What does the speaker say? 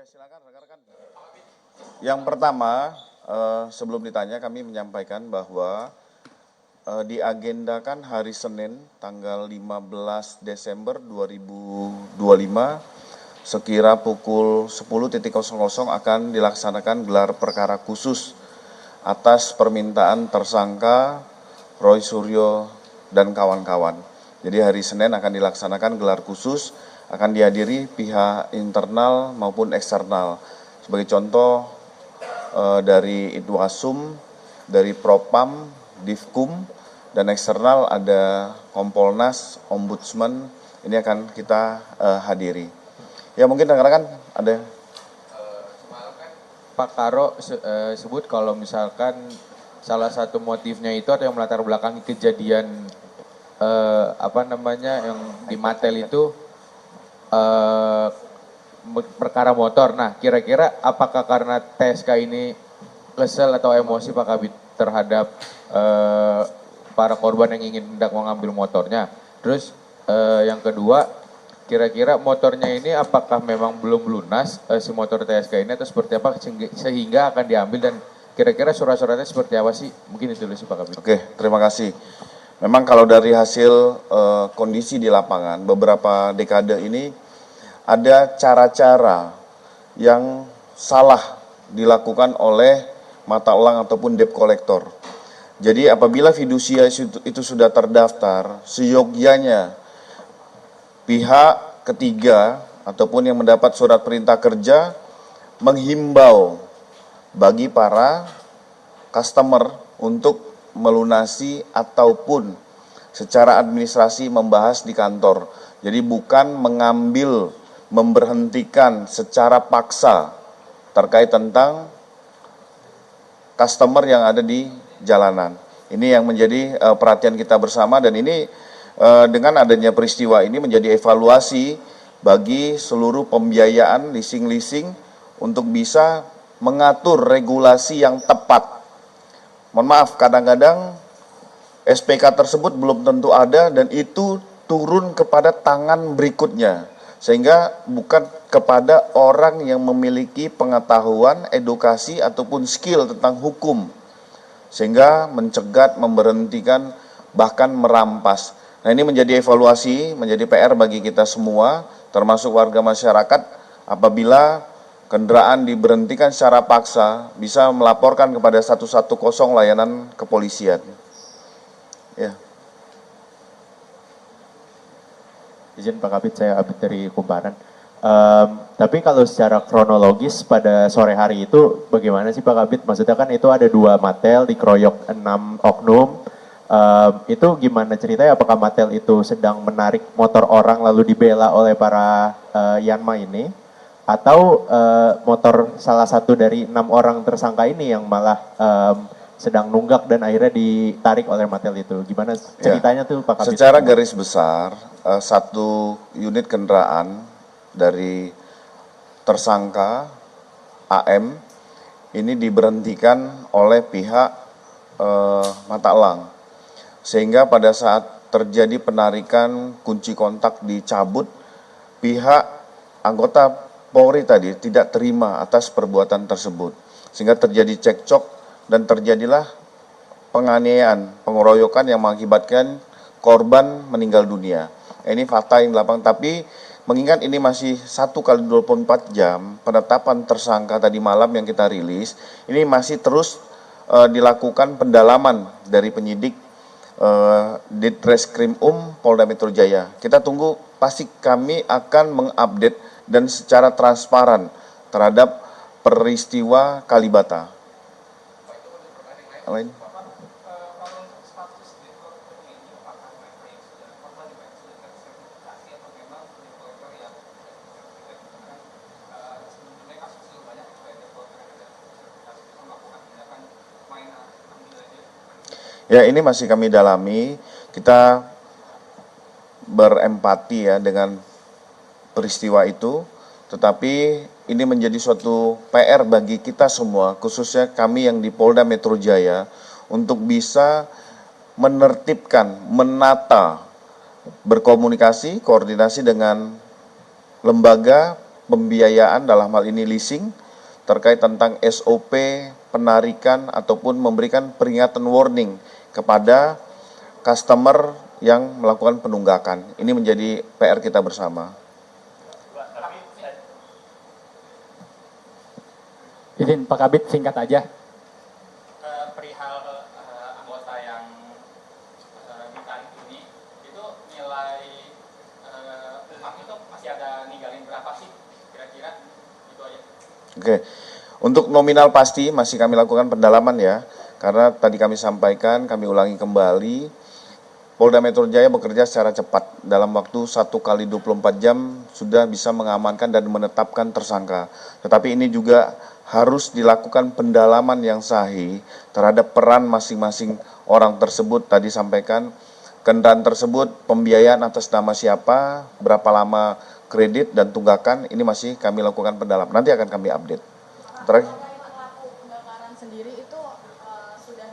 silakan rekan-rekan. Yang pertama, sebelum ditanya kami menyampaikan bahwa diagendakan hari Senin tanggal 15 Desember 2025 sekira pukul 10.00 akan dilaksanakan gelar perkara khusus atas permintaan tersangka Roy Suryo dan kawan-kawan. Jadi hari Senin akan dilaksanakan gelar khusus, akan dihadiri pihak internal maupun eksternal. Sebagai contoh dari Itwasum, dari Propam, Divkum, dan eksternal ada Kompolnas, Ombudsman, ini akan kita hadiri. Ya mungkin rekan-rekan ada. Pak Karo sebut kalau misalkan salah satu motifnya itu atau yang melatar belakangi kejadian yang di Matel itu perkara motor. Nah, kira-kira apakah karena TSK ini kesel atau emosi Pak Kabid terhadap para korban yang ingin hendak mengambil motornya? Terus yang kedua, kira-kira motornya ini apakah memang belum lunas si motor TSK ini atau seperti apa sehingga akan diambil, dan kira-kira surat-suratnya seperti apa sih? Mungkin itu dulu sih Pak Kabid. Oke, terima kasih. Memang kalau dari hasil kondisi di lapangan beberapa dekade ini ada cara-cara yang salah dilakukan oleh mata elang ataupun debt collector. Jadi apabila fidusia itu sudah terdaftar, seyogyanya pihak ketiga ataupun yang mendapat surat perintah kerja menghimbau bagi para customer untuk melunasi ataupun secara administrasi membahas di kantor. Jadi bukan mengambil, memberhentikan secara paksa terkait tentang customer yang ada di jalanan. Ini yang menjadi perhatian kita bersama, dan ini dengan adanya peristiwa ini menjadi evaluasi bagi seluruh pembiayaan leasing-leasing untuk bisa mengatur regulasi yang tepat. Mohon maaf, kadang-kadang SPK tersebut belum tentu ada dan itu turun kepada tangan berikutnya. Sehingga bukan kepada orang yang memiliki pengetahuan, edukasi, ataupun skill tentang hukum. Sehingga mencegat, memberhentikan, bahkan merampas. Nah, ini menjadi evaluasi, menjadi PR bagi kita semua, termasuk warga masyarakat, apabila kendaraan diberhentikan secara paksa, bisa melaporkan kepada 110 layanan kepolisian. Ya. Izin Pak Kabid, saya Abid dari Kumparan. Tapi kalau secara kronologis pada sore hari itu bagaimana sih Pak Kabid? Maksudnya kan itu ada 2 Matel dikeroyok 6 oknum. Itu gimana ceritanya? Apakah Matel itu sedang menarik motor orang lalu dibela oleh para Yanma ini? Atau motor salah satu dari 6 orang tersangka ini yang malah sedang nunggak dan akhirnya ditarik oleh Matel itu? Gimana ceritanya tuh Pak Kabid? Secara garis besar, satu unit kendaraan dari tersangka AM ini diberhentikan oleh pihak mata elang. Sehingga pada saat terjadi penarikan kunci kontak dicabut, pihak anggota Polri tadi tidak terima atas perbuatan tersebut. Sehingga terjadi cekcok dan terjadilah penganiayaan, pengeroyokan yang mengakibatkan korban meninggal dunia. Ini fakta yang di lapangan, tapi mengingat ini masih 1x24 jam penetapan tersangka tadi malam yang kita rilis, ini masih terus dilakukan pendalaman dari penyidik Ditreskrim Polda Metro Jaya. Kita tunggu, pasti kami akan mengupdate dan secara transparan terhadap peristiwa Kalibata. Lain. Ya, ini masih kami dalami. Kita berempati ya dengan peristiwa itu, tetapi ini menjadi suatu PR bagi kita semua, khususnya kami yang di Polda Metro Jaya, untuk bisa menertibkan, menata, berkomunikasi, koordinasi dengan lembaga pembiayaan dalam hal ini leasing, terkait tentang SOP penarikan ataupun memberikan peringatan warning kepada customer yang melakukan penunggakan. Ini menjadi PR kita bersama. Izin Pak Kabit singkat aja. Perihal anggota yang ditarik ini, itu nilai uang itu masih ada ninggalin berapa sih kira-kira? Itu aja. Oke, untuk nominal pasti masih kami lakukan pendalaman ya, karena tadi kami sampaikan, kami ulangi kembali, Polda Metro Jaya bekerja secara cepat, dalam waktu 1 kali 24 jam sudah bisa mengamankan dan menetapkan tersangka. Tetapi ini juga harus dilakukan pendalaman yang sahih terhadap peran masing-masing orang tersebut. Tadi sampaikan, kendaraan tersebut pembiayaan atas nama siapa, berapa lama kredit dan tunggakan, ini masih kami lakukan pendalaman. Nanti akan kami update. Terakhir. Pelaku pembakaran sendiri itu sudah